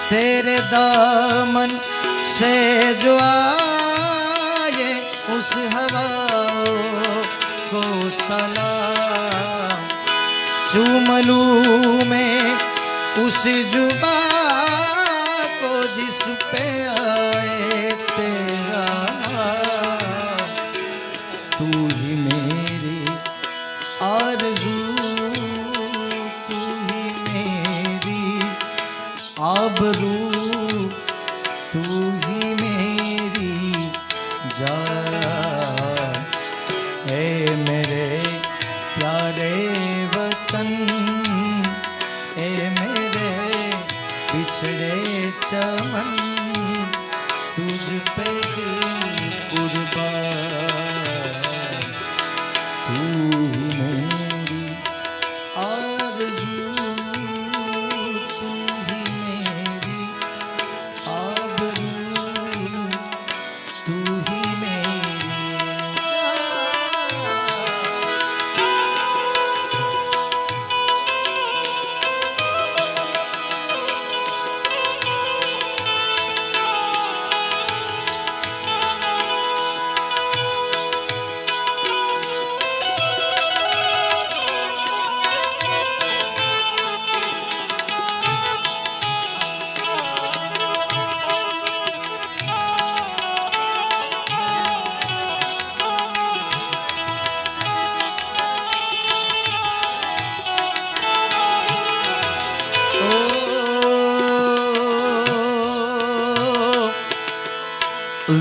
तेरे दामन से जो आए उस हवा को सलाम, चूम लूं मैं उस जुबा को जिस पे आए तेरा नाम। तू ही मेरी आरज़ू, तू ही मेरी आबरू, तू ही मेरी जान। ऐ मेरे प्यारे वतन, ऐ मेरे बिछड़े चमन, तुझ पे दिल कुर्बान। तू ही मेरी आरज़ू, तू ही मेरी आबरू, तू ही मेरी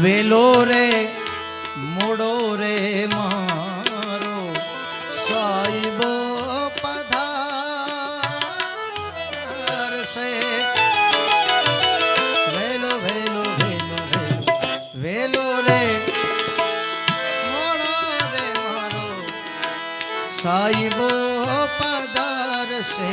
वेलो रे मोड़ो रे मारो साहिबो पधार से। वेलो वेलो वेलो वेलो वेलो रे मोड़ो रे मारो साहिबो पधार से।